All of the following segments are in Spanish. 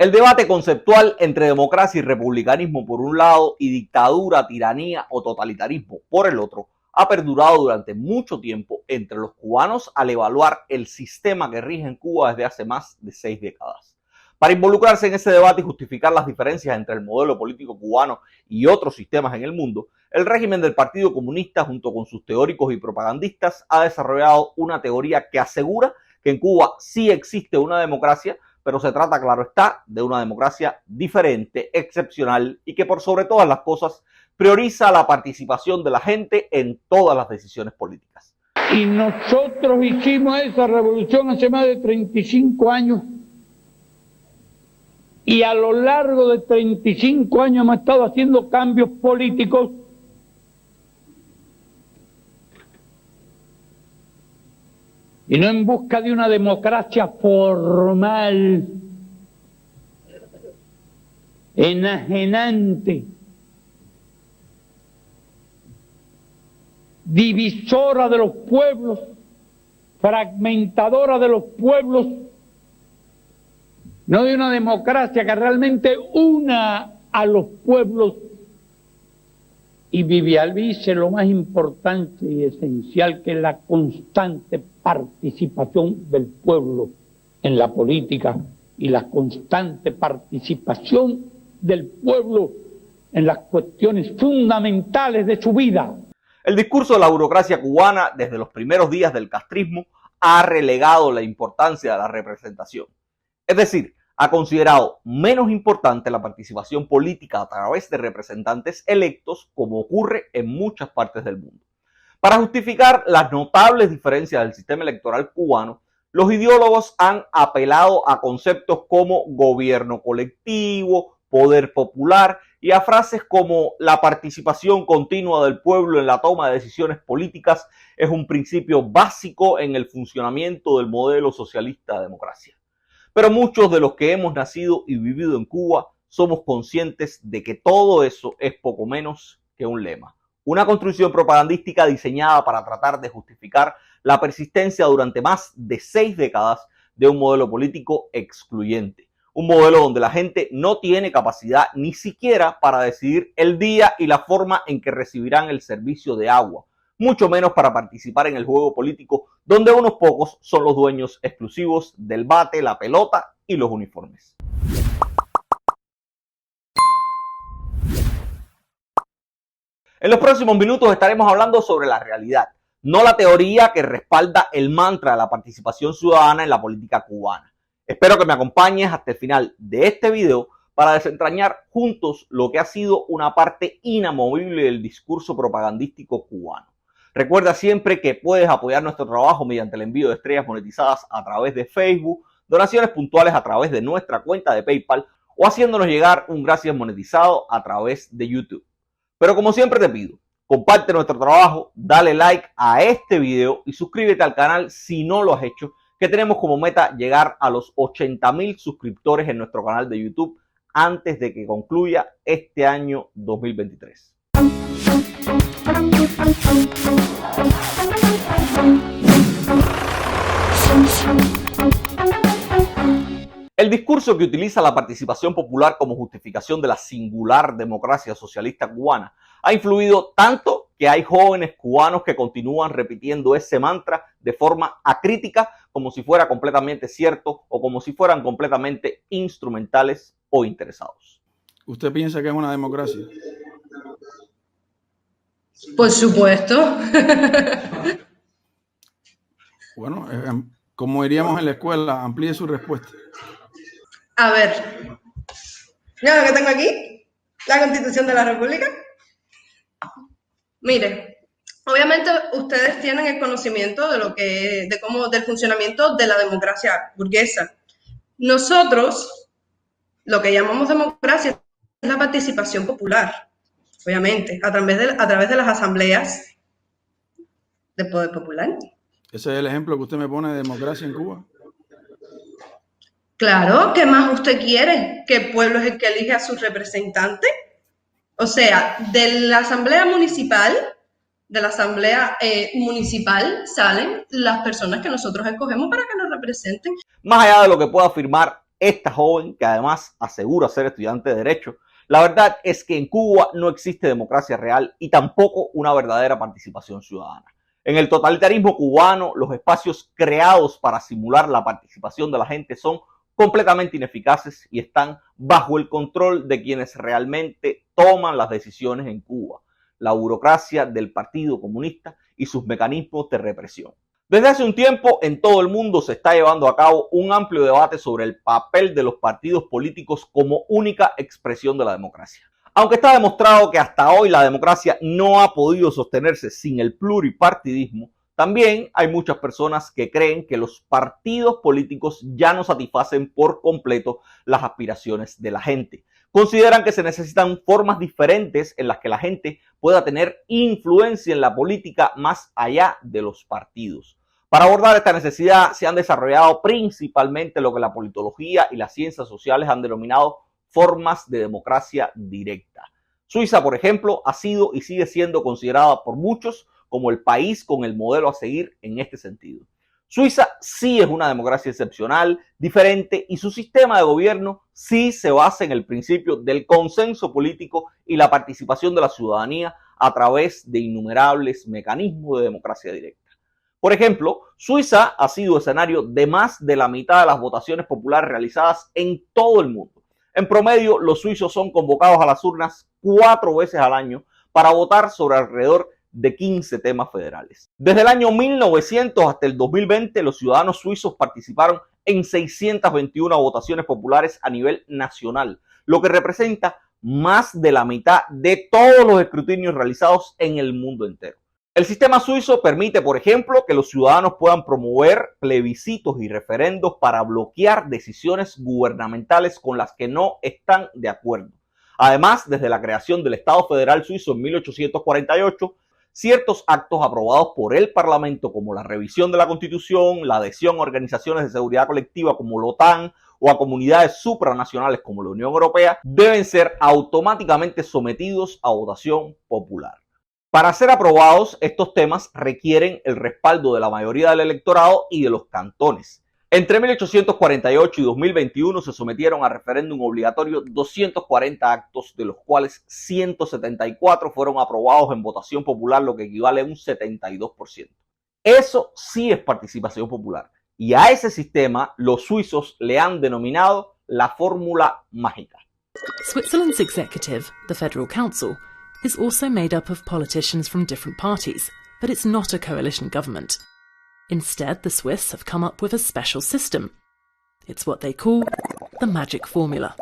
El debate conceptual entre democracia y republicanismo por un lado y dictadura, tiranía o totalitarismo por el otro ha perdurado durante mucho tiempo entre los cubanos al evaluar el sistema que rige en Cuba desde hace más de 6 décadas. Para involucrarse en ese debate y justificar las diferencias entre el modelo político cubano y otros sistemas en el mundo, el régimen del Partido Comunista, junto con sus teóricos y propagandistas, ha desarrollado una teoría que asegura que en Cuba sí existe una democracia, pero se trata, claro está, de una democracia diferente, excepcional y que por sobre todas las cosas prioriza la participación de la gente en todas las decisiones políticas. Y nosotros hicimos esa revolución hace más de 35 años y a lo largo de 35 años hemos estado haciendo cambios políticos y no en busca de una democracia formal, enajenante, divisora de los pueblos, fragmentadora de los pueblos, no de una democracia que realmente una a los pueblos y visualice lo más importante y esencial, que es la constante participación del pueblo en la política y la constante participación del pueblo en las cuestiones fundamentales de su vida. El discurso de la burocracia cubana desde los primeros días del castrismo ha relegado la importancia de la representación. Es decir, ha considerado menos importante la participación política a través de representantes electos, como ocurre en muchas partes del mundo. Para justificar las notables diferencias del sistema electoral cubano, los ideólogos han apelado a conceptos como gobierno colectivo, poder popular y a frases como la participación continua del pueblo en la toma de decisiones políticas es un principio básico en el funcionamiento del modelo socialista de democracia. Pero muchos de los que hemos nacido y vivido en Cuba somos conscientes de que todo eso es poco menos que un lema. Una construcción propagandística diseñada para tratar de justificar la persistencia durante más de 6 décadas de un modelo político excluyente. Un modelo donde la gente no tiene capacidad ni siquiera para decidir el día y la forma en que recibirán el servicio de agua, mucho menos para participar en el juego político donde unos pocos son los dueños exclusivos del bate, la pelota y los uniformes. En los próximos minutos estaremos hablando sobre la realidad, no la teoría que respalda el mantra de la participación ciudadana en la política cubana. Espero que me acompañes hasta el final de este video para desentrañar juntos lo que ha sido una parte inamovible del discurso propagandístico cubano. Recuerda siempre que puedes apoyar nuestro trabajo mediante el envío de estrellas monetizadas a través de Facebook, donaciones puntuales a través de nuestra cuenta de PayPal o haciéndonos llegar un gracias monetizado a través de YouTube. Pero como siempre te pido, comparte nuestro trabajo, dale like a este video y suscríbete al canal si no lo has hecho, que tenemos como meta llegar a los 80,000 suscriptores en nuestro canal de YouTube antes de que concluya este año 2023. El discurso que utiliza la participación popular como justificación de la singular democracia socialista cubana ha influido tanto que hay jóvenes cubanos que continúan repitiendo ese mantra de forma acrítica como si fuera completamente cierto o como si fueran completamente instrumentales o interesados. ¿Usted piensa que es una democracia? Por supuesto. Bueno, como diríamos en la escuela, amplíe su respuesta. A ver, mira lo que tengo aquí, la Constitución de la República. Mire, obviamente ustedes tienen el conocimiento de lo que, del funcionamiento de la democracia burguesa. Nosotros, lo que llamamos democracia es la participación popular, obviamente, a través de las asambleas del poder popular. ¿Ese es el ejemplo que usted me pone de democracia en Cuba? Claro, ¿qué más usted quiere? ¿Que el pueblo es el que elige a su representante? O sea, de la asamblea municipal salen las personas que nosotros escogemos para que nos representen. Más allá de lo que pueda afirmar esta joven, que además asegura ser estudiante de Derecho, la verdad es que en Cuba no existe democracia real y tampoco una verdadera participación ciudadana. En el totalitarismo cubano, los espacios creados para simular la participación de la gente son completamente ineficaces y están bajo el control de quienes realmente toman las decisiones en Cuba, la burocracia del Partido Comunista y sus mecanismos de represión. Desde hace un tiempo en todo el mundo se está llevando a cabo un amplio debate sobre el papel de los partidos políticos como única expresión de la democracia. Aunque está demostrado que hasta hoy la democracia no ha podido sostenerse sin el pluripartidismo, también hay muchas personas que creen que los partidos políticos ya no satisfacen por completo las aspiraciones de la gente. Consideran que se necesitan formas diferentes en las que la gente pueda tener influencia en la política más allá de los partidos. Para abordar esta necesidad se han desarrollado principalmente lo que la politología y las ciencias sociales han denominado formas de democracia directa. Suiza, por ejemplo, ha sido y sigue siendo considerada por muchos como el país con el modelo a seguir en este sentido. Suiza sí es una democracia excepcional, diferente, y su sistema de gobierno sí se basa en el principio del consenso político y la participación de la ciudadanía a través de innumerables mecanismos de democracia directa. Por ejemplo, Suiza ha sido escenario de más de la mitad de las votaciones populares realizadas en todo el mundo. En promedio, los suizos son convocados a las urnas 4 veces al año para votar sobre alrededor de 15 temas federales. Desde el año 1900 hasta el 2020, los ciudadanos suizos participaron en 621 votaciones populares a nivel nacional, lo que representa más de la mitad de todos los escrutinios realizados en el mundo entero. El sistema suizo permite, por ejemplo, que los ciudadanos puedan promover plebiscitos y referendos para bloquear decisiones gubernamentales con las que no están de acuerdo. Además, desde la creación del Estado Federal Suizo en 1848, ciertos actos aprobados por el Parlamento, como la revisión de la Constitución, la adhesión a organizaciones de seguridad colectiva como la OTAN o a comunidades supranacionales como la Unión Europea, deben ser automáticamente sometidos a votación popular. Para ser aprobados, estos temas requieren el respaldo de la mayoría del electorado y de los cantones. Entre 1848 y 2021 se sometieron a referéndum obligatorio 240 actos, de los cuales 174 fueron aprobados en votación popular, lo que equivale a un 72%. Eso sí es participación popular. Y a ese sistema los suizos le han denominado la fórmula mágica. Switzerland's executive, the Federal Council, is also made up of politicians from different parties, but it's not a coalition government. Instead, the Swiss have come up with a special system. It's what they call the magic formula.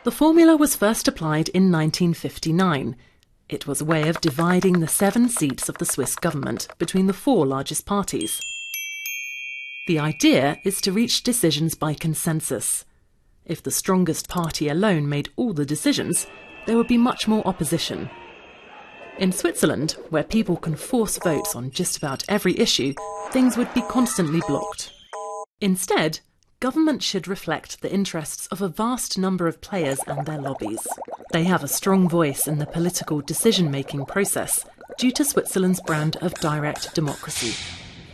The formula was first applied in 1959. It was a way of dividing the 7 seats of the Swiss government between the 4 largest parties. The idea is to reach decisions by consensus. If the strongest party alone made all the decisions, there would be much more opposition. In Switzerland, where people can force votes on just about every issue, things would be constantly blocked. Instead, government should reflect the interests of a vast number of players and their lobbies. They have a strong voice in the political decision-making process due to Switzerland's brand of direct democracy.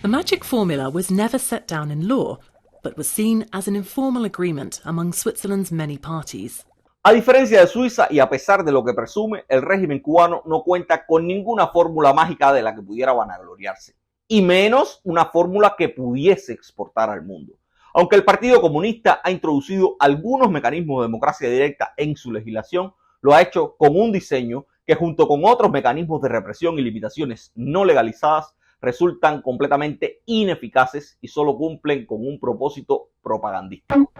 The magic formula was never set down in law, but was seen as an informal agreement among Switzerland's many parties. A diferencia de Suiza, y a pesar de lo que presume, el régimen cubano no cuenta con ninguna fórmula mágica de la que pudiera vanagloriarse, y menos una fórmula que pudiese exportar al mundo. Aunque el Partido Comunista ha introducido algunos mecanismos de democracia directa en su legislación, lo ha hecho con un diseño que, junto con otros mecanismos de represión y limitaciones no legalizadas, resultan completamente ineficaces y solo cumplen con un propósito propagandístico.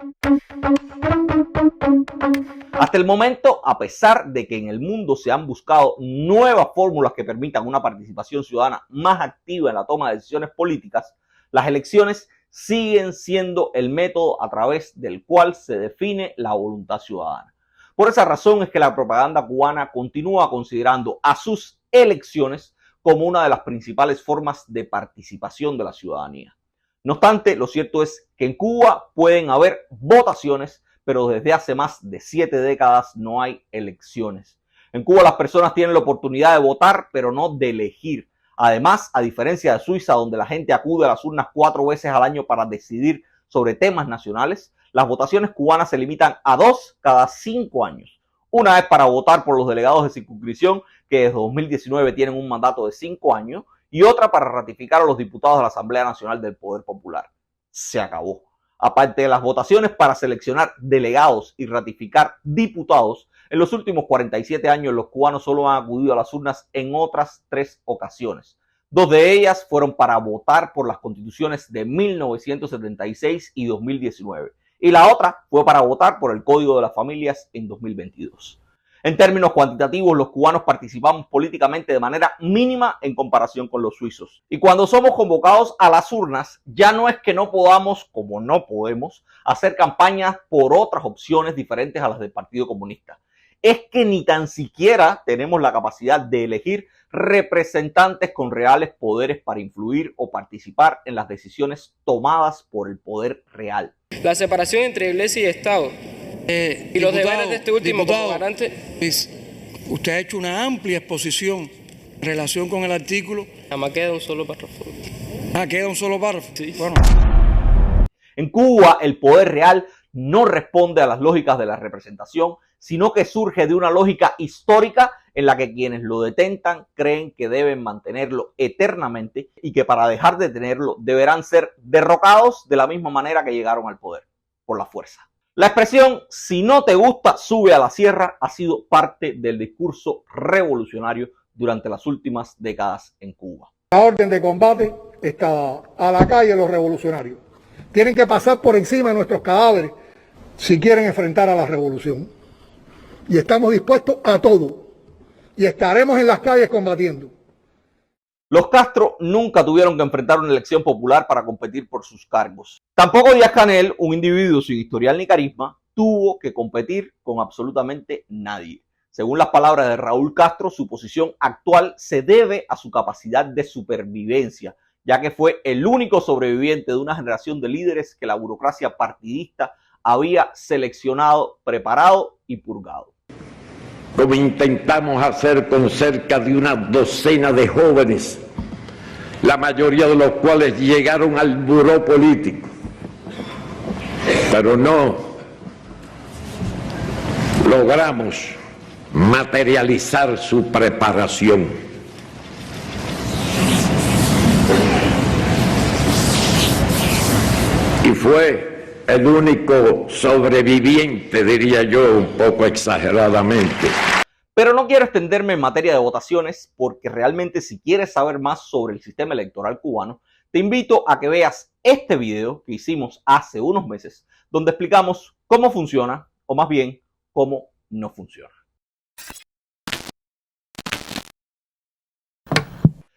Hasta el momento, a pesar de que en el mundo se han buscado nuevas fórmulas que permitan una participación ciudadana más activa en la toma de decisiones políticas, las elecciones siguen siendo el método a través del cual se define la voluntad ciudadana. Por esa razón es que la propaganda cubana continúa considerando a sus elecciones como una de las principales formas de participación de la ciudadanía. No obstante, lo cierto es que en Cuba pueden haber votaciones, pero desde hace más de 7 décadas no hay elecciones. En Cuba las personas tienen la oportunidad de votar, pero no de elegir. Además, a diferencia de Suiza, donde la gente acude a las urnas 4 veces al año para decidir sobre temas nacionales, las votaciones cubanas se limitan a 2 cada 5 años. Una vez para votar por los delegados de circunscripción, que desde 2019 tienen un mandato de 5 años, y otra para ratificar a los diputados de la Asamblea Nacional del Poder Popular. Se acabó. Aparte de las votaciones para seleccionar delegados y ratificar diputados, en los últimos 47 años los cubanos solo han acudido a las urnas en otras 3 ocasiones. 2 de ellas fueron para votar por las constituciones de 1976 y 2019. Y la otra fue para votar por el Código de las Familias en 2022. En términos cuantitativos, los cubanos participamos políticamente de manera mínima en comparación con los suizos. Y cuando somos convocados a las urnas, ya no es que no podamos, como no podemos, hacer campañas por otras opciones diferentes a las del Partido Comunista. Es que ni tan siquiera tenemos la capacidad de elegir representantes con reales poderes para influir o participar en las decisiones tomadas por el poder real. La separación entre Iglesia y Estado y los deberes de este último como garante. Usted ha hecho una amplia exposición en relación con el artículo. Nada más queda un solo párrafo. Queda un solo párrafo. Sí. Bueno. En Cuba, el poder real no responde a las lógicas de la representación, sino que surge de una lógica histórica en la que quienes lo detentan creen que deben mantenerlo eternamente y que para dejar de tenerlo deberán ser derrocados de la misma manera que llegaron al poder, por la fuerza. La expresión "si no te gusta, sube a la sierra" ha sido parte del discurso revolucionario durante las últimas décadas en Cuba. La orden de combate está a la calle los revolucionarios. Tienen que pasar por encima de nuestros cadáveres si quieren enfrentar a la revolución. Y estamos dispuestos a todo. Y estaremos en las calles combatiendo. Los Castro nunca tuvieron que enfrentar una elección popular para competir por sus cargos. Tampoco Díaz-Canel, un individuo sin historial ni carisma, tuvo que competir con absolutamente nadie. Según las palabras de Raúl Castro, su posición actual se debe a su capacidad de supervivencia, ya que fue el único sobreviviente de una generación de líderes que la burocracia partidista había seleccionado, preparado y purgado. Como intentamos hacer con cerca de una docena de jóvenes, la mayoría de los cuales llegaron al buró político, pero no logramos materializar su preparación. Y fue el único sobreviviente, diría yo, un poco exageradamente. Pero no quiero extenderme en materia de votaciones porque realmente si quieres saber más sobre el sistema electoral cubano, te invito a que veas este video que hicimos hace unos meses donde explicamos cómo funciona, o más bien, cómo no funciona.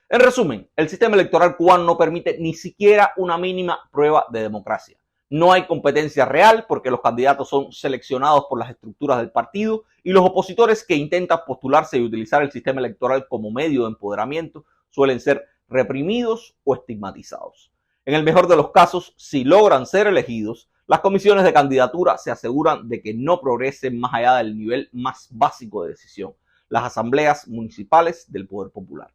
En resumen, el sistema electoral cubano no permite ni siquiera una mínima prueba de democracia. No hay competencia real porque los candidatos son seleccionados por las estructuras del partido y los opositores que intentan postularse y utilizar el sistema electoral como medio de empoderamiento suelen ser reprimidos o estigmatizados. En el mejor de los casos, si logran ser elegidos, las comisiones de candidatura se aseguran de que no progresen más allá del nivel más básico de decisión, las asambleas municipales del poder popular.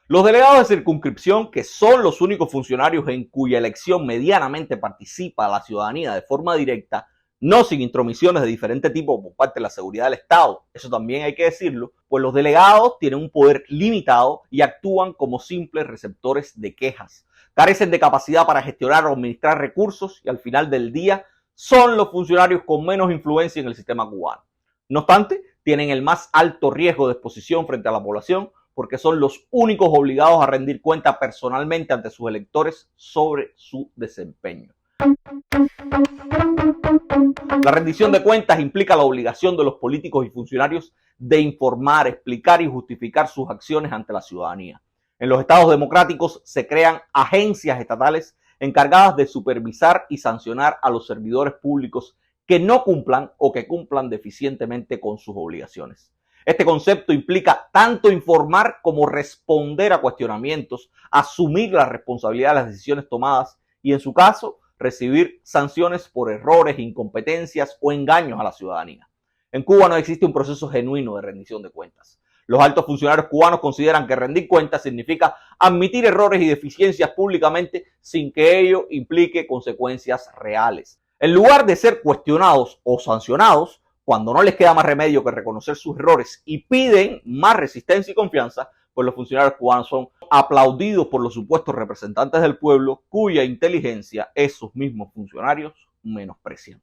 Los delegados de circunscripción, que son los únicos funcionarios en cuya elección medianamente participa la ciudadanía de forma directa, no sin intromisiones de diferente tipo por parte de la seguridad del Estado, eso también hay que decirlo, pues los delegados tienen un poder limitado y actúan como simples receptores de quejas. Carecen de capacidad para gestionar o administrar recursos y al final del día son los funcionarios con menos influencia en el sistema cubano. No obstante, tienen el más alto riesgo de exposición frente a la población, porque son los únicos obligados a rendir cuenta personalmente ante sus electores sobre su desempeño. La rendición de cuentas implica la obligación de los políticos y funcionarios de informar, explicar y justificar sus acciones ante la ciudadanía. En los estados democráticos se crean agencias estatales encargadas de supervisar y sancionar a los servidores públicos que no cumplan o que cumplan deficientemente con sus obligaciones. Este concepto implica tanto informar como responder a cuestionamientos, asumir la responsabilidad de las decisiones tomadas y, en su caso, recibir sanciones por errores, incompetencias o engaños a la ciudadanía. En Cuba no existe un proceso genuino de rendición de cuentas. Los altos funcionarios cubanos consideran que rendir cuentas significa admitir errores y deficiencias públicamente sin que ello implique consecuencias reales. En lugar de ser cuestionados o sancionados, cuando no les queda más remedio que reconocer sus errores y piden más resistencia y confianza, pues los funcionarios cubanos son aplaudidos por los supuestos representantes del pueblo, cuya inteligencia esos mismos funcionarios menosprecian.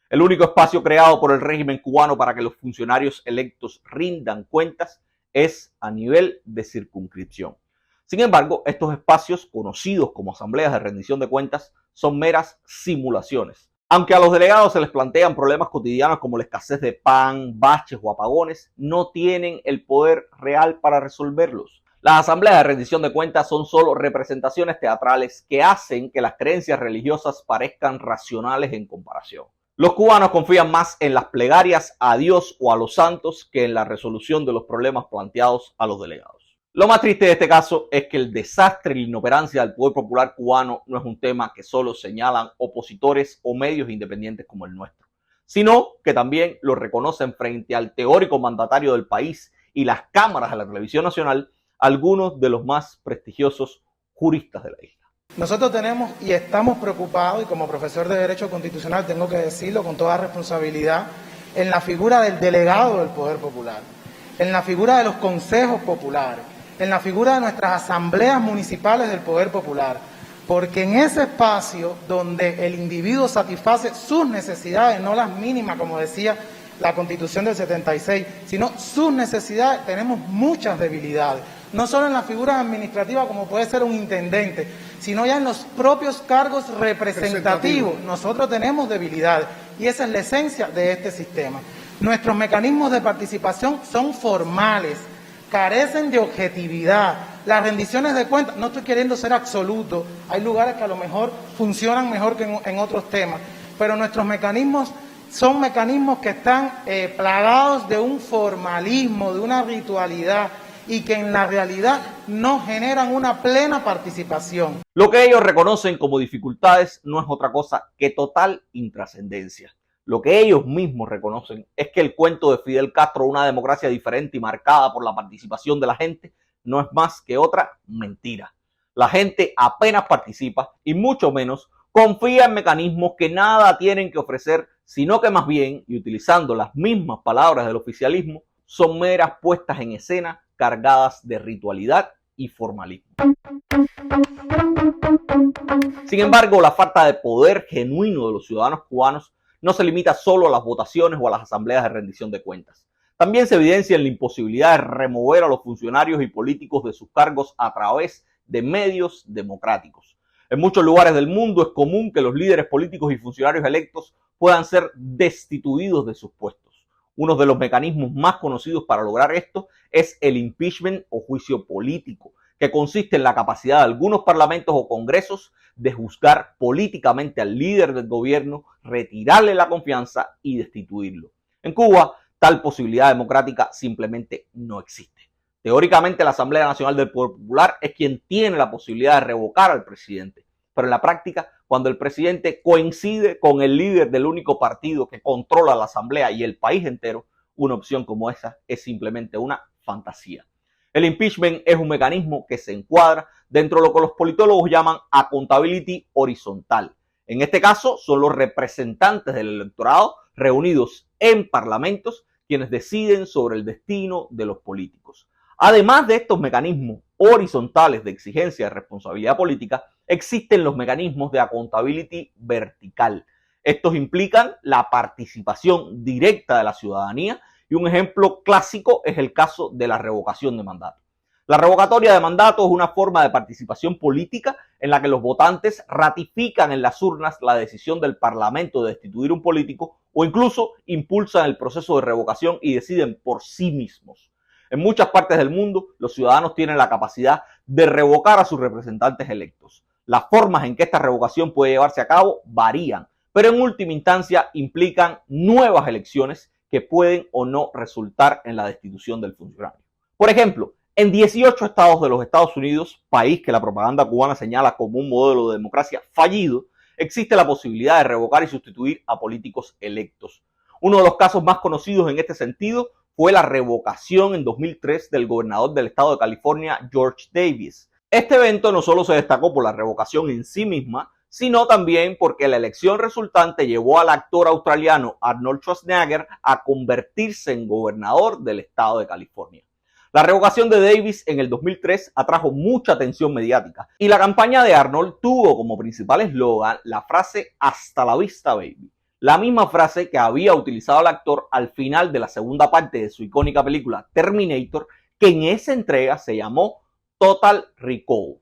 El único espacio creado por el régimen cubano para que los funcionarios electos rindan cuentas es a nivel de circunscripción. Sin embargo, estos espacios, conocidos como asambleas de rendición de cuentas, son meras simulaciones. Aunque a los delegados se les plantean problemas cotidianos como la escasez de pan, baches o apagones, no tienen el poder real para resolverlos. Las asambleas de rendición de cuentas son solo representaciones teatrales que hacen que las creencias religiosas parezcan racionales en comparación. Los cubanos confían más en las plegarias a Dios o a los santos que en la resolución de los problemas planteados a los delegados. Lo más triste de este caso es que el desastre y la inoperancia del poder popular cubano no es un tema que solo señalan opositores o medios independientes como el nuestro, sino que también lo reconocen frente al teórico mandatario del país y las cámaras de la televisión nacional algunos de los más prestigiosos juristas de la isla. Nosotros tenemos y estamos preocupados, y como profesor de Derecho Constitucional tengo que decirlo con toda responsabilidad, en la figura del delegado del Poder Popular, en la figura de los consejos populares, en la figura de nuestras asambleas municipales del Poder Popular, porque en ese espacio donde el individuo satisface sus necesidades, no las mínimas, como decía la Constitución del 76, sino sus necesidades, tenemos muchas debilidades. No solo en las figuras administrativas como puede ser un intendente, sino ya en los propios cargos representativos. Nosotros tenemos debilidades y esa es la esencia de este sistema. Nuestros mecanismos de participación son formales, carecen de objetividad. Las rendiciones de cuentas, no estoy queriendo ser absoluto, hay lugares que a lo mejor funcionan mejor que en otros temas, pero nuestros mecanismos son mecanismos que están plagados de un formalismo, de una ritualidad, y que en la realidad no generan una plena participación. Lo que ellos reconocen como dificultades no es otra cosa que total intrascendencia. Lo que ellos mismos reconocen es que el cuento de Fidel Castro, una democracia diferente y marcada por la participación de la gente, no es más que otra mentira. La gente apenas participa y mucho menos confía en mecanismos que nada tienen que ofrecer, sino que más bien, y utilizando las mismas palabras del oficialismo, son meras puestas en escena cargadas de ritualidad y formalismo. Sin embargo, la falta de poder genuino de los ciudadanos cubanos no se limita solo a las votaciones o a las asambleas de rendición de cuentas. También se evidencia en la imposibilidad de remover a los funcionarios y políticos de sus cargos a través de medios democráticos. En muchos lugares del mundo es común que los líderes políticos y funcionarios electos puedan ser destituidos de sus puestos. Uno de los mecanismos más conocidos para lograr esto es el impeachment o juicio político, que consiste en la capacidad de algunos parlamentos o congresos de juzgar políticamente al líder del gobierno, retirarle la confianza y destituirlo. En Cuba, tal posibilidad democrática simplemente no existe. Teóricamente, la Asamblea Nacional del Poder Popular es quien tiene la posibilidad de revocar al presidente, pero en la práctica, cuando el presidente coincide con el líder del único partido que controla la asamblea y el país entero, una opción como esa es simplemente una fantasía. El impeachment es un mecanismo que se encuadra dentro de lo que los politólogos llaman accountability horizontal. En este caso, son los representantes del electorado reunidos en parlamentos quienes deciden sobre el destino de los políticos. Además de estos mecanismos horizontales de exigencia de responsabilidad política, existen los mecanismos de accountability vertical. Estos implican la participación directa de la ciudadanía y un ejemplo clásico es el caso de la revocación de mandato. La revocatoria de mandato es una forma de participación política en la que los votantes ratifican en las urnas la decisión del Parlamento de destituir un político o incluso impulsan el proceso de revocación y deciden por sí mismos. En muchas partes del mundo, los ciudadanos tienen la capacidad de revocar a sus representantes electos. Las formas en que esta revocación puede llevarse a cabo varían, pero en última instancia implican nuevas elecciones que pueden o no resultar en la destitución del funcionario. Por ejemplo, en 18 estados de los Estados Unidos, país que la propaganda cubana señala como un modelo de democracia fallido, existe la posibilidad de revocar y sustituir a políticos electos. Uno de los casos más conocidos en este sentido fue la revocación en 2003 del gobernador del estado de California, George Davis. Este evento no solo se destacó por la revocación en sí misma, sino también porque la elección resultante llevó al actor australiano Arnold Schwarzenegger a convertirse en gobernador del estado de California. La revocación de Davis en el 2003 atrajo mucha atención mediática y la campaña de Arnold tuvo como principal eslogan la frase "Hasta la vista, baby", la misma frase que había utilizado el actor al final de la segunda parte de su icónica película Terminator, que en esa entrega se llamó Total Recall.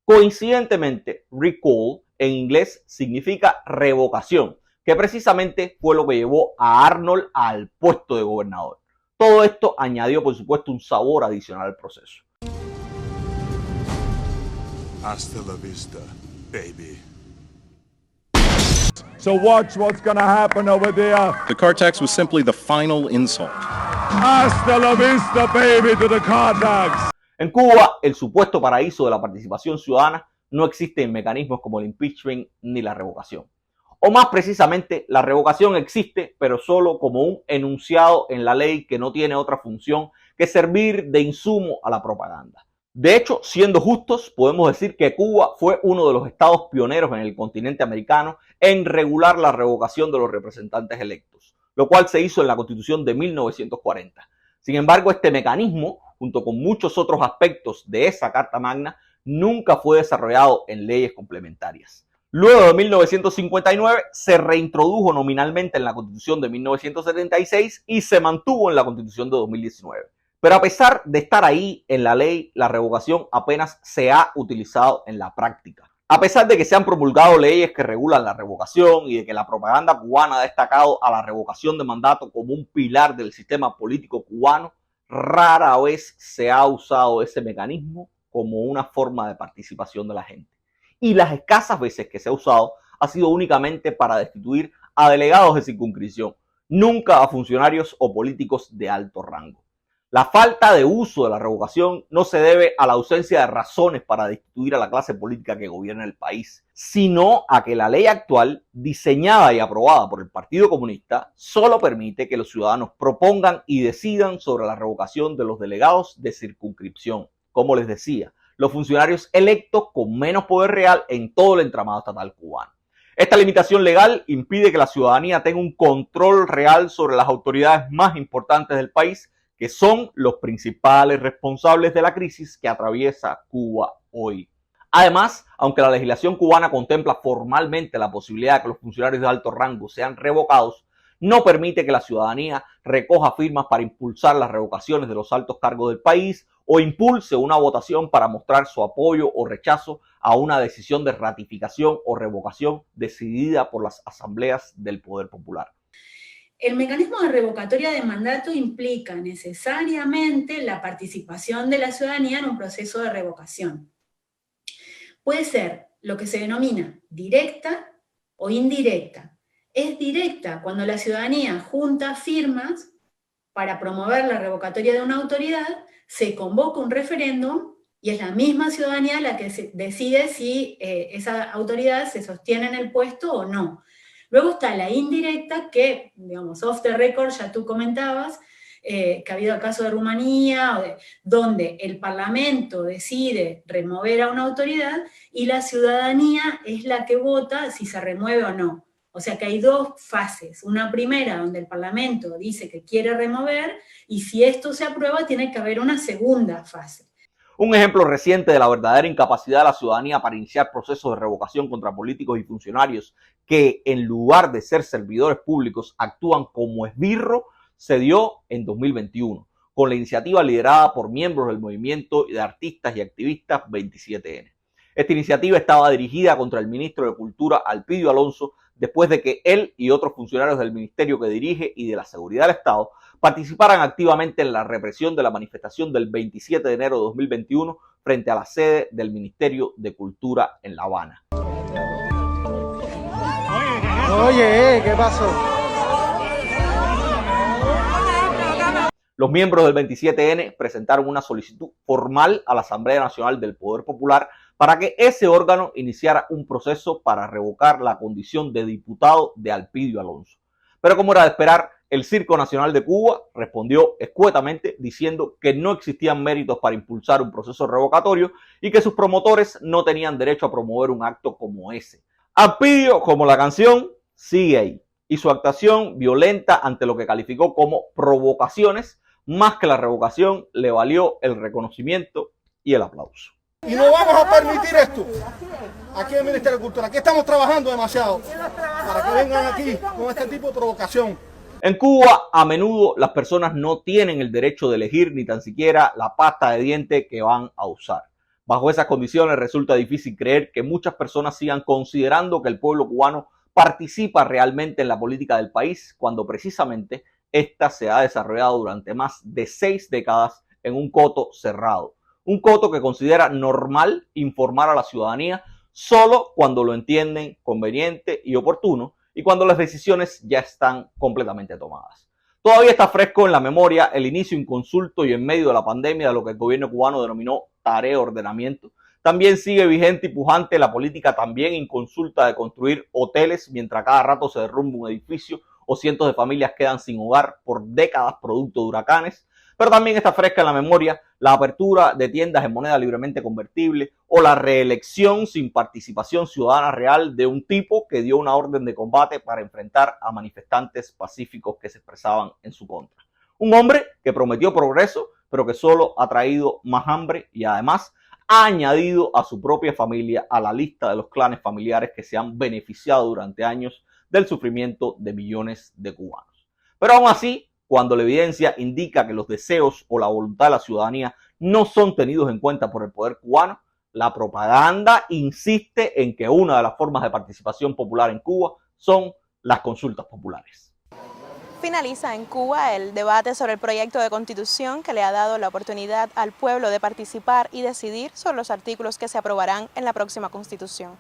Coincidentemente, recall en inglés significa revocación, que precisamente fue lo que llevó a Arnold al puesto de gobernador. Todo esto añadió, por supuesto, un sabor adicional al proceso. Hasta la vista, baby. So watch what's gonna happen over there. The car tax was simply the final insult. Hasta la vista, baby, to the car tax. En Cuba, el supuesto paraíso de la participación ciudadana, no existen mecanismos como el impeachment ni la revocación. O más precisamente, la revocación existe, pero solo como un enunciado en la ley que no tiene otra función que servir de insumo a la propaganda. De hecho, siendo justos, podemos decir que Cuba fue uno de los estados pioneros en el continente americano en regular la revocación de los representantes electos, lo cual se hizo en la Constitución de 1940. Sin embargo, este mecanismo, junto con muchos otros aspectos de esa Carta Magna, nunca fue desarrollado en leyes complementarias. Luego de 1959 se reintrodujo nominalmente en la Constitución de 1976 y se mantuvo en la Constitución de 2019. Pero a pesar de estar ahí en la ley, la revocación apenas se ha utilizado en la práctica. A pesar de que se han promulgado leyes que regulan la revocación y de que la propaganda cubana ha destacado a la revocación de mandato como un pilar del sistema político cubano, rara vez se ha usado ese mecanismo como una forma de participación de la gente. Y las escasas veces que se ha usado ha sido únicamente para destituir a delegados de circunscripción, nunca a funcionarios o políticos de alto rango. La falta de uso de la revocación no se debe a la ausencia de razones para destituir a la clase política que gobierna el país, sino a que la ley actual, diseñada y aprobada por el Partido Comunista, solo permite que los ciudadanos propongan y decidan sobre la revocación de los delegados de circunscripción. Como les decía, los funcionarios electos con menos poder real en todo el entramado estatal cubano. Esta limitación legal impide que la ciudadanía tenga un control real sobre las autoridades más importantes del país, que son los principales responsables de la crisis que atraviesa Cuba hoy. Además, aunque la legislación cubana contempla formalmente la posibilidad de que los funcionarios de alto rango sean revocados, no permite que la ciudadanía recoja firmas para impulsar las revocaciones de los altos cargos del país o impulse una votación para mostrar su apoyo o rechazo a una decisión de ratificación o revocación decidida por las asambleas del Poder Popular. El mecanismo de revocatoria de mandato implica necesariamente la participación de la ciudadanía en un proceso de revocación. Puede ser lo que se denomina directa o indirecta. Es directa cuando la ciudadanía junta firmas para promover la revocatoria de una autoridad, se convoca un referéndum y es la misma ciudadanía la que decide si esa autoridad se sostiene en el puesto o no. Luego está la indirecta que, digamos, off the record, ya tú comentabas, que ha habido el caso de Rumanía, donde el Parlamento decide remover a una autoridad y la ciudadanía es la que vota si se remueve o no. O sea que hay dos fases. Una primera donde el Parlamento dice que quiere remover y si esto se aprueba tiene que haber una segunda fase. Un ejemplo reciente de la verdadera incapacidad de la ciudadanía para iniciar procesos de revocación contra políticos y funcionarios que, en lugar de ser servidores públicos, actúan como esbirro, se dio en 2021, con la iniciativa liderada por miembros del movimiento de artistas y activistas 27N. Esta iniciativa estaba dirigida contra el ministro de Cultura, Alpidio Alonso, después de que él y otros funcionarios del ministerio que dirige y de la Seguridad del Estado participaran activamente en la represión de la manifestación del 27 de enero de 2021 frente a la sede del Ministerio de Cultura en La Habana. Oye, ¿qué pasó? Los miembros del 27N presentaron una solicitud formal a la Asamblea Nacional del Poder Popular para que ese órgano iniciara un proceso para revocar la condición de diputado de Alpidio Alonso. Pero como era de esperar, el Circo Nacional de Cuba respondió escuetamente diciendo que no existían méritos para impulsar un proceso revocatorio y que sus promotores no tenían derecho a promover un acto como ese. Ampidio, como la canción, sigue ahí, y su actuación violenta ante lo que calificó como provocaciones, más que la revocación, le valió el reconocimiento y el aplauso. Y no vamos a permitir esto aquí en el Ministerio de Cultura. Aquí estamos trabajando demasiado para que vengan aquí con este tipo de provocación. En Cuba, a menudo las personas no tienen el derecho de elegir ni tan siquiera la pasta de diente que van a usar. Bajo esas condiciones resulta difícil creer que muchas personas sigan considerando que el pueblo cubano participa realmente en la política del país, cuando precisamente esta se ha desarrollado durante más de 6 décadas en un coto cerrado. Un coto que considera normal informar a la ciudadanía solo cuando lo entienden conveniente y oportuno y cuando las decisiones ya están completamente tomadas. Todavía está fresco en la memoria el inicio inconsulto y en medio de la pandemia de lo que el gobierno cubano denominó tarea de ordenamiento. También sigue vigente y pujante la política también inconsulta de construir hoteles mientras cada rato se derrumba un edificio o cientos de familias quedan sin hogar por décadas producto de huracanes. Pero también está fresca en la memoria la apertura de tiendas en moneda libremente convertible o la reelección sin participación ciudadana real de un tipo que dio una orden de combate para enfrentar a manifestantes pacíficos que se expresaban en su contra. Un hombre que prometió progreso, pero que solo ha traído más hambre y además ha añadido a su propia familia a la lista de los clanes familiares que se han beneficiado durante años del sufrimiento de millones de cubanos. Pero aún así, cuando la evidencia indica que los deseos o la voluntad de la ciudadanía no son tenidos en cuenta por el poder cubano, la propaganda insiste en que una de las formas de participación popular en Cuba son las consultas populares. Finaliza en Cuba el debate sobre el proyecto de constitución que le ha dado la oportunidad al pueblo de participar y decidir sobre los artículos que se aprobarán en la próxima constitución.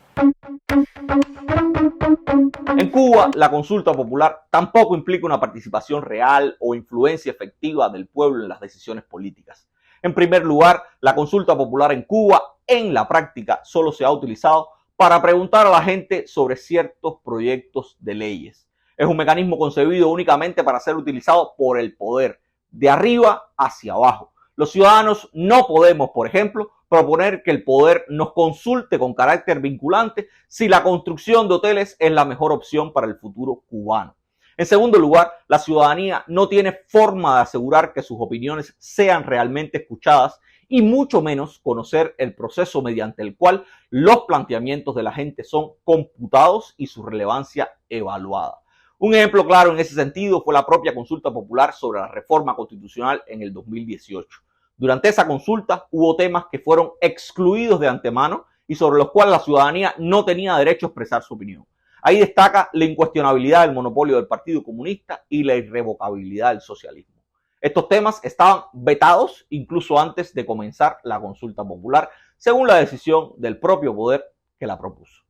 En Cuba, la consulta popular tampoco implica una participación real o influencia efectiva del pueblo en las decisiones políticas. En primer lugar, la consulta popular en Cuba, en la práctica, solo se ha utilizado para preguntar a la gente sobre ciertos proyectos de leyes. Es un mecanismo concebido únicamente para ser utilizado por el poder, de arriba hacia abajo. Los ciudadanos no podemos, por ejemplo, proponer que el poder nos consulte con carácter vinculante si la construcción de hoteles es la mejor opción para el futuro cubano. En segundo lugar, la ciudadanía no tiene forma de asegurar que sus opiniones sean realmente escuchadas y mucho menos conocer el proceso mediante el cual los planteamientos de la gente son computados y su relevancia evaluada. Un ejemplo claro en ese sentido fue la propia consulta popular sobre la reforma constitucional en el 2018. Durante esa consulta hubo temas que fueron excluidos de antemano y sobre los cuales la ciudadanía no tenía derecho a expresar su opinión. Ahí destaca la incuestionabilidad del monopolio del Partido Comunista y la irrevocabilidad del socialismo. Estos temas estaban vetados incluso antes de comenzar la consulta popular, según la decisión del propio poder que la propuso.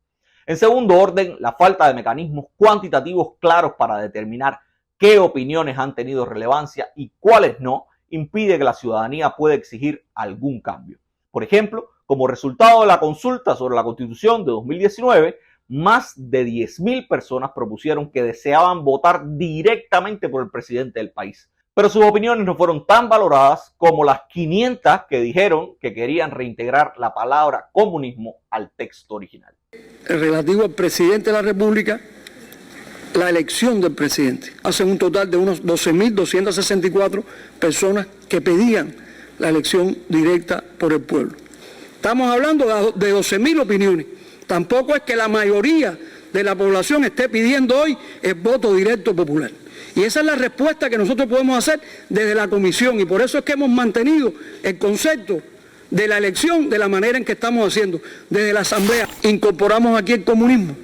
En segundo orden, la falta de mecanismos cuantitativos claros para determinar qué opiniones han tenido relevancia y cuáles no, impide que la ciudadanía pueda exigir algún cambio. Por ejemplo, como resultado de la consulta sobre la Constitución de 2019, más de 10.000 personas propusieron que deseaban votar directamente por el presidente del país. Pero sus opiniones no fueron tan valoradas como las 500 que dijeron que querían reintegrar la palabra comunismo al texto original. Relativo al presidente de la República, la elección del presidente. Hacen un total de unos 12.264 personas que pedían la elección directa por el pueblo. Estamos hablando de 12.000 opiniones. Tampoco es que la mayoría de la población esté pidiendo hoy el voto directo popular. Y esa es la respuesta que nosotros podemos hacer desde la comisión y por eso es que hemos mantenido el concepto de la elección de la manera en que estamos haciendo. Desde la Asamblea incorporamos aquí el comunismo,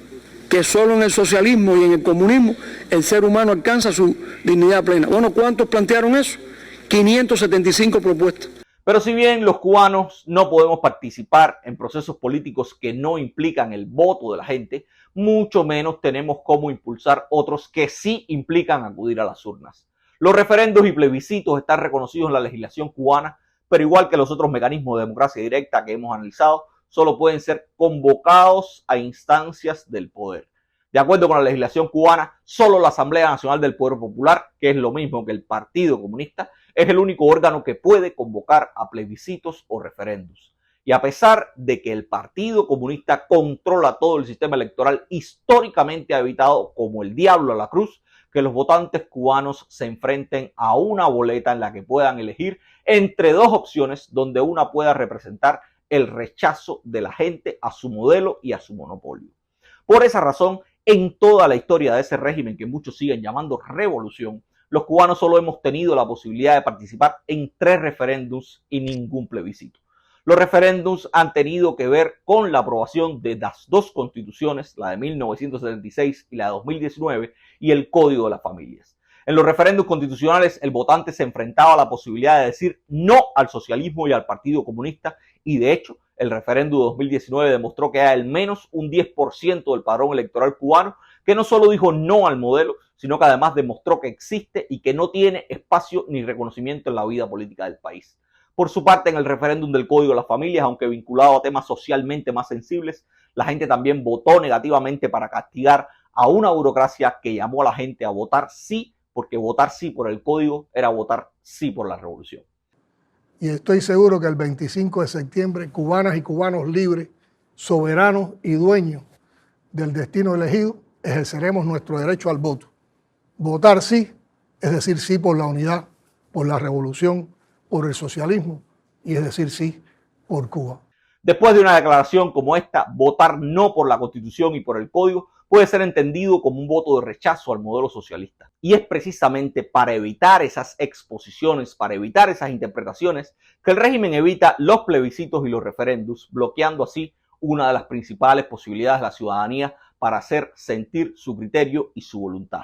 que solo en el socialismo y en el comunismo el ser humano alcanza su dignidad plena. Bueno, ¿cuántos plantearon eso? 575 propuestas. Pero si bien los cubanos no podemos participar en procesos políticos que no implican el voto de la gente, mucho menos tenemos cómo impulsar otros que sí implican acudir a las urnas. Los referendos y plebiscitos están reconocidos en la legislación cubana, pero igual que los otros mecanismos de democracia directa que hemos analizado, solo pueden ser convocados a instancias del poder. De acuerdo con la legislación cubana, solo la Asamblea Nacional del Poder Popular, que es lo mismo que el Partido Comunista, es el único órgano que puede convocar a plebiscitos o referéndums. Y a pesar de que el Partido Comunista controla todo el sistema electoral, históricamente ha evitado, como el diablo a la cruz, que los votantes cubanos se enfrenten a una boleta en la que puedan elegir entre dos opciones donde una pueda representar el rechazo de la gente a su modelo y a su monopolio. Por esa razón, en toda la historia de ese régimen que muchos siguen llamando revolución, los cubanos solo hemos tenido la posibilidad de participar en 3 referéndums y ningún plebiscito. Los referéndums han tenido que ver con la aprobación de las 2 constituciones, la de 1976 y la de 2019, y el Código de las Familias. En los referéndums constitucionales, el votante se enfrentaba a la posibilidad de decir no al socialismo y al Partido Comunista, y de hecho, el referéndum de 2019 demostró que hay al menos un 10% del padrón electoral cubano que no solo dijo no al modelo, sino que además demostró que existe y que no tiene espacio ni reconocimiento en la vida política del país. Por su parte, en el referéndum del Código de las Familias, aunque vinculado a temas socialmente más sensibles, la gente también votó negativamente para castigar a una burocracia que llamó a la gente a votar sí, porque votar sí por el Código era votar sí por la revolución. Y estoy seguro que el 25 de septiembre, cubanas y cubanos libres, soberanos y dueños del destino elegido, ejerceremos nuestro derecho al voto. Votar sí, es decir sí por la unidad, por la revolución, por el socialismo, y es decir sí por Cuba. Después de una declaración como esta, votar no por la Constitución y por el Código puede ser entendido como un voto de rechazo al modelo socialista. Y es precisamente para evitar esas exposiciones, para evitar esas interpretaciones, que el régimen evita los plebiscitos y los referéndums, bloqueando así una de las principales posibilidades de la ciudadanía para hacer sentir su criterio y su voluntad.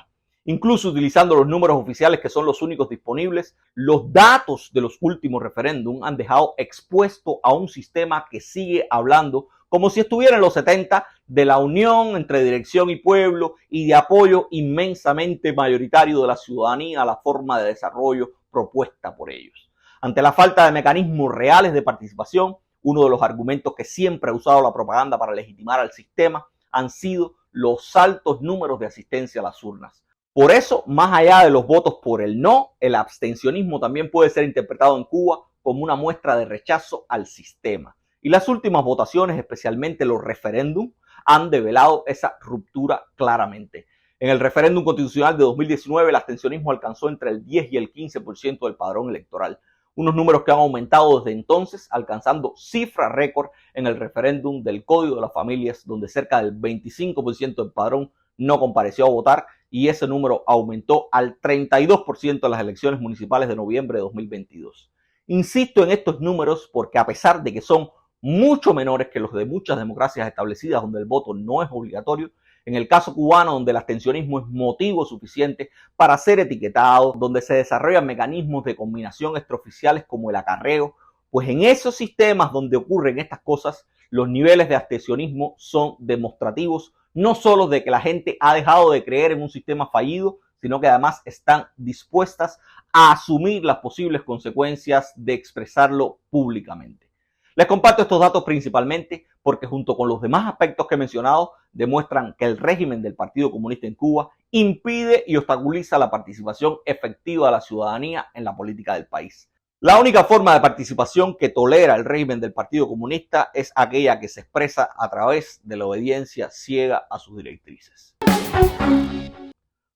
Incluso utilizando los números oficiales, que son los únicos disponibles, los datos de los últimos referéndums han dejado expuesto a un sistema que sigue hablando como si estuviera en los 70 de la unión entre dirección y pueblo y de apoyo inmensamente mayoritario de la ciudadanía a la forma de desarrollo propuesta por ellos. Ante la falta de mecanismos reales de participación, uno de los argumentos que siempre ha usado la propaganda para legitimar al sistema han sido los altos números de asistencia a las urnas. Por eso, más allá de los votos por el no, el abstencionismo también puede ser interpretado en Cuba como una muestra de rechazo al sistema. Y las últimas votaciones, especialmente los referéndums, han develado esa ruptura claramente. En el referéndum constitucional de 2019, el abstencionismo alcanzó entre el 10 y el 15% del padrón electoral. Unos números que han aumentado desde entonces, alcanzando cifra récord en el referéndum del Código de las Familias, donde cerca del 25% del padrón no compareció a votar, y ese número aumentó al 32% en las elecciones municipales de noviembre de 2022. Insisto en estos números porque a pesar de que son mucho menores que los de muchas democracias establecidas donde el voto no es obligatorio, en el caso cubano, donde el abstencionismo es motivo suficiente para ser etiquetado, donde se desarrollan mecanismos de combinación extraoficiales como el acarreo, pues en esos sistemas donde ocurren estas cosas, los niveles de abstencionismo son demostrativos no solo de que la gente ha dejado de creer en un sistema fallido, sino que además están dispuestas a asumir las posibles consecuencias de expresarlo públicamente. Les comparto estos datos principalmente porque junto con los demás aspectos que he mencionado demuestran que el régimen del Partido Comunista en Cuba impide y obstaculiza la participación efectiva de la ciudadanía en la política del país. La única forma de participación que tolera el régimen del Partido Comunista es aquella que se expresa a través de la obediencia ciega a sus directrices.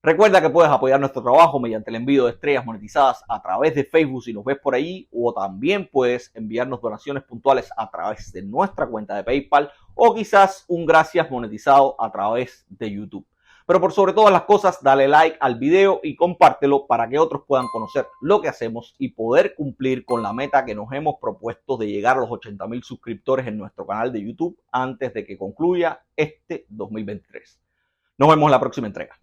Recuerda que puedes apoyar nuestro trabajo mediante el envío de estrellas monetizadas a través de Facebook si nos ves por ahí, o también puedes enviarnos donaciones puntuales a través de nuestra cuenta de PayPal o quizás un gracias monetizado a través de YouTube. Pero por sobre todas las cosas, dale like al video y compártelo para que otros puedan conocer lo que hacemos y poder cumplir con la meta que nos hemos propuesto de llegar a los 80,000 suscriptores en nuestro canal de YouTube antes de que concluya este 2023. Nos vemos en la próxima entrega.